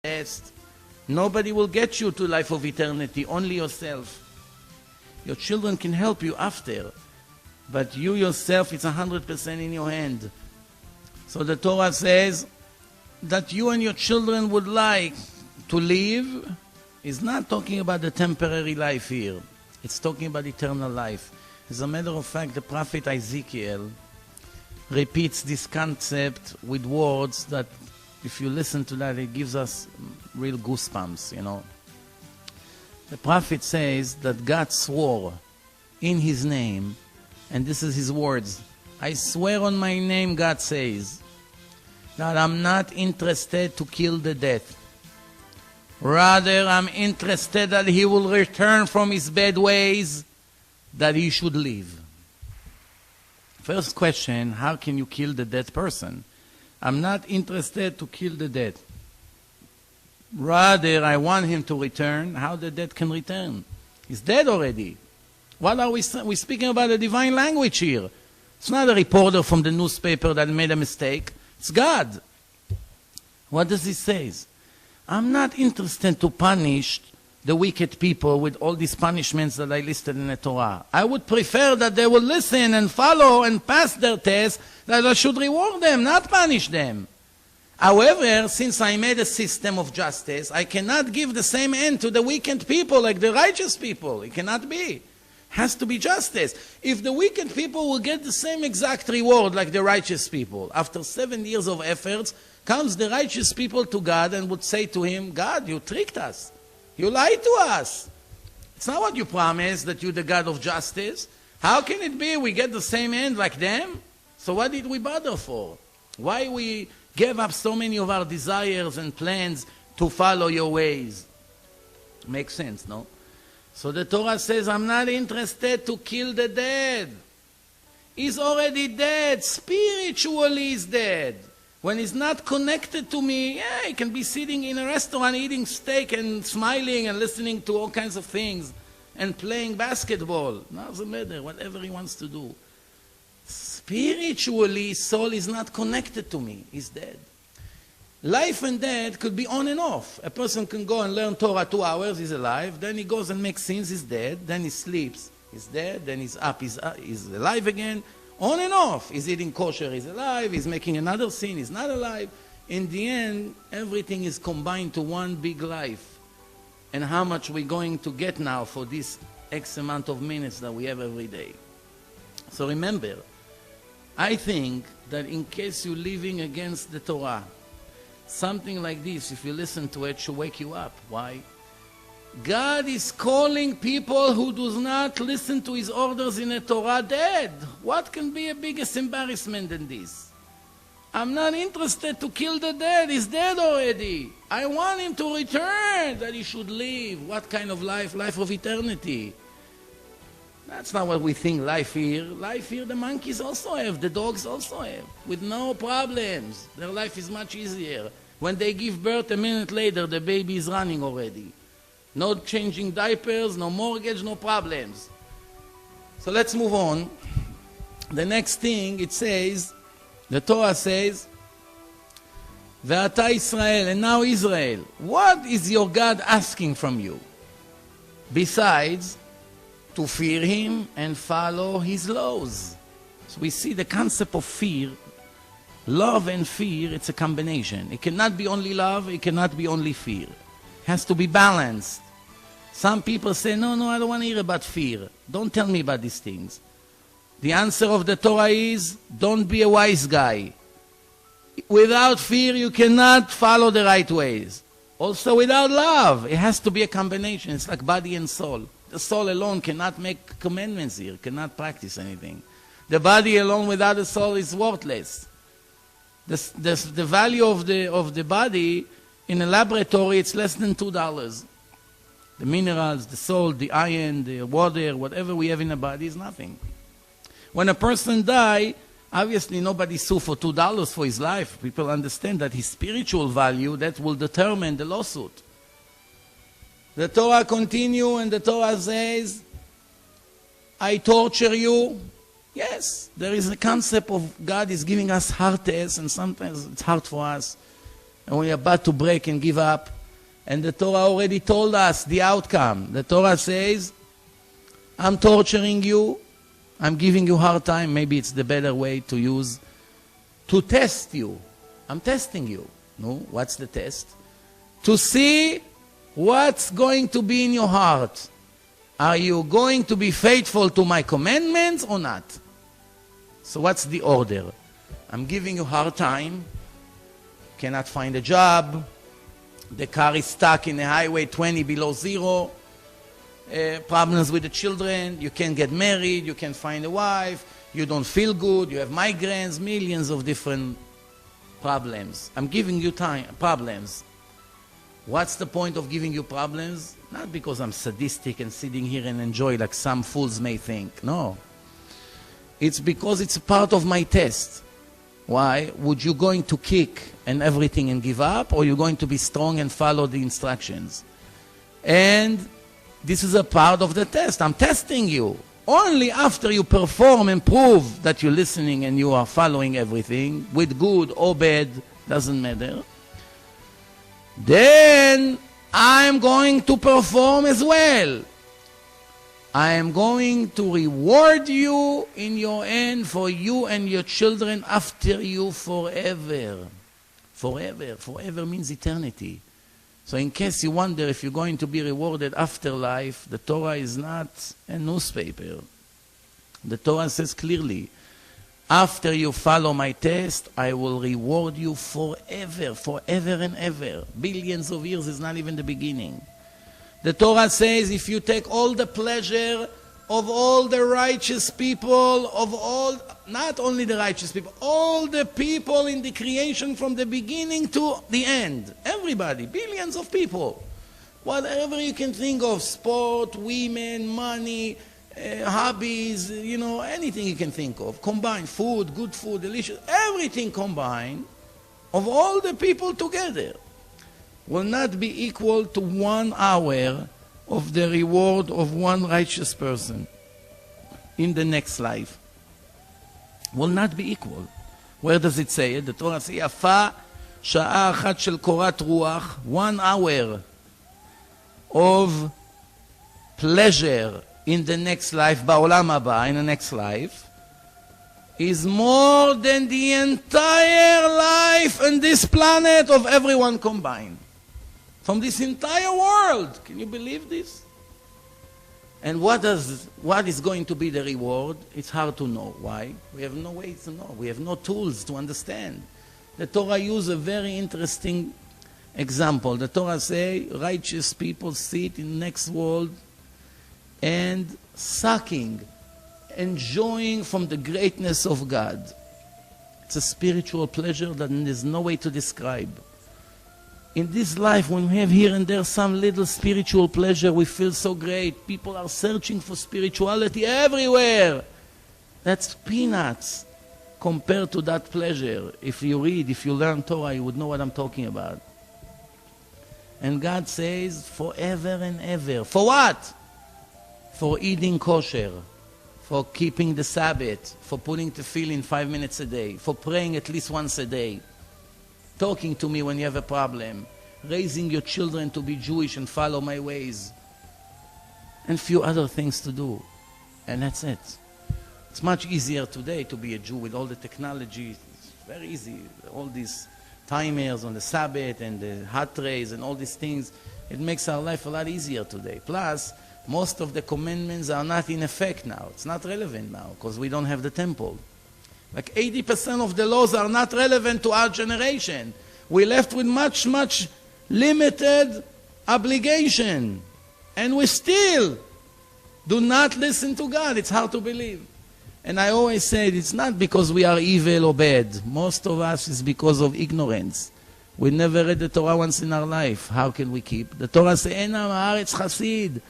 best. Nobody will get you to life of eternity, only yourself. Your children can help you after, but you yourself, it's 100% in your hand. So the Torah says that you and your children would like to live. Is not talking about the temporary life here. It's talking about eternal life. As a matter of fact, the prophet Ezekiel repeats this concept with words that, if you listen to that, it gives us real goosebumps, you know. The prophet says that God swore in his name, and this is his words, I swear on my name, God says, that I'm not interested to kill the dead. Rather, I'm interested that he will return from his bad ways, that he should live. First question, how can you kill the dead person? I'm not interested to kill the dead. Rather, I want him to return. How the dead can return? He's dead already. What are we speaking about a divine language here? It's not a reporter from the newspaper that made a mistake. It's God. What does he say? I'm not interested to punish the wicked people with all these punishments that I listed in the Torah. I would prefer that they will listen and follow and pass their test, that I should reward them, not punish them. However, since I made a system of justice, I cannot give the same end to the wicked people like the righteous people. It cannot be. Has to be justice. If the wicked people will get the same exact reward like the righteous people, after 7 years of efforts, comes the righteous people to God and would say to him, God, you tricked us. You lied to us. It's not what you promised, that you're the God of justice. How can it be we get the same end like them? So what did we bother for? Why we gave up so many of our desires and plans to follow your ways? Makes sense, no? So the Torah says, I'm not interested to kill the dead. He's already dead. Spiritually he's dead. When he's not connected to me, yeah, he can be sitting in a restaurant eating steak and smiling and listening to all kinds of things and playing basketball. Doesn't matter, whatever he wants to do. Spiritually, soul is not connected to me. He's dead. Life and death could be on and off. A person can go and learn Torah 2 hours, he's alive. Then he goes and makes sins, he's dead. Then he sleeps, he's dead. Then he's up, he's alive again. On and off. He's eating kosher, he's alive. He's making another sin, he's not alive. In the end, everything is combined to one big life. And how much we're going to get now for this X amount of minutes that we have every day. So remember, I think that in case you're living against the Torah, something like this, if you listen to it, should wake you up. Why? God is calling people who do not listen to his orders in the Torah dead. What can be a biggest embarrassment than this? I'm not interested to kill the dead. He's dead already. I want him to return, that he should live. What kind of life? Life of eternity. That's not what we think life here. Life here the monkeys also have, the dogs also have, with no problems. Their life is much easier. When they give birth, a minute later, the baby is running already. No changing diapers, no mortgage, no problems. So let's move on. The next thing it says, the Torah says, Ve'ata Israel, and now Israel, what is your God asking from you? Besides, to fear him and follow his laws. So we see the concept of fear. Love and fear, it's a combination. It cannot be only love, it cannot be only fear. It has to be balanced. Some people say, no, I don't want to hear about fear. Don't tell me about these things. The answer of the Torah is, don't be a wise guy. Without fear, you cannot follow the right ways. Also, without love, it has to be a combination. It's like body and soul. The soul alone cannot make commandments here, cannot practice anything. The body alone without the soul is worthless. The value of the body in a laboratory, it's less than $2. The minerals, the salt, the iron, the water, whatever we have in the body is nothing. When a person dies, obviously nobody sues for $2 for his life. People understand that his spiritual value, that will determine the lawsuit. The Torah continues and the Torah says, I torture you. Yes, there is a concept of God is giving us hard tests, and sometimes it's hard for us. and we're about to break and give up. And the Torah already told us the outcome. The Torah says, I'm torturing you, I'm giving you hard time, maybe it's the better way to use, to test you. I'm testing you. No, what's the test? To see what's going to be in your heart. Are you going to be faithful to my commandments or not? So what's the order? I'm giving you hard time, cannot find a job, the car is stuck in the highway 20 below zero, problems with the children, you can't get married, you can't find a wife, you don't feel good, you have migraines, millions of different problems. I'm giving you problems. What's the point of giving you problems? Not because I'm sadistic and sitting here and enjoy like some fools may think. No. It's because it's a part of my test. Why? Would you going to kick and everything and give up, or you're going to be strong and follow the instructions? And this is a part of the test. I'm testing you. Only after you perform and prove that you're listening and you are following everything, with good or bad, doesn't matter, then I'm going to perform as well. I am going to reward you in your end for you and your children after you forever. Forever. Forever means eternity. So in case you wonder if you're going to be rewarded after life, the Torah is not a newspaper. The Torah says clearly, after you follow my test, I will reward you forever, forever and ever. Billions of years is not even the beginning. The Torah says if you take all the pleasure of all the righteous people, of all, not only the righteous people, all the people in the creation from the beginning to the end, everybody, billions of people, whatever you can think of, sport, women, money, hobbies, you know, anything you can think of, combined, food, good food, delicious, everything combined, of all the people together, will not be equal to 1 hour of the reward of one righteous person in the next life. Will not be equal. Where does it say it? The Torah says, יפה שעה אחת של קורת רוח, 1 hour of pleasure in the next life, בעולם הבא, in the next life, is more than the entire life on this planet of everyone combined. From this entire world. Can you believe this? And what is going to be the reward? It's hard to know. Why? We have no way to know. We have no tools to understand. The Torah uses a very interesting example. The Torah says righteous people sit in the next world and sucking, enjoying from the greatness of God. It's a spiritual pleasure that there's no way to describe. In this life, when we have here and there some little spiritual pleasure, we feel so great. People are searching for spirituality everywhere. That's peanuts compared to that pleasure. If you read, if you learn Torah, you would know what I'm talking about. And God says, forever and ever. For what? For eating kosher, for keeping the Sabbath, for putting tefillin 5 minutes a day, for praying at least once a day, talking to me when you have a problem, raising your children to be Jewish and follow my ways, and few other things to do. And that's it. It's much easier today to be a Jew with all the technology. It's very easy. All these timers on the Sabbath and the hot trays and all these things. It makes our life a lot easier today. Plus, most of the commandments are not in effect now. It's not relevant now because we don't have the temple. Like 80% of the laws are not relevant to our generation. We're left with much, much limited obligation. And we still do not listen to God. It's hard to believe. And I always say it's not because we are evil or bad. Most of us is because of ignorance. We never read the Torah once in our life. How can we keep? The Torah says, "En am haaretz chasid."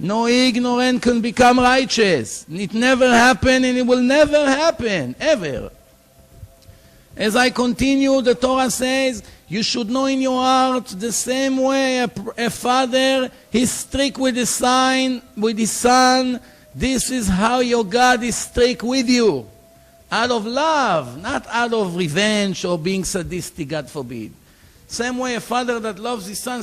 No ignorant can become righteous. It never happened and it will never happen, ever. As I continue, the Torah says, you should know in your heart the same way a father is strict with his son. This is how your God is strict with you. Out of love, not out of revenge or being sadistic, God forbid. Same way a father that loves his son,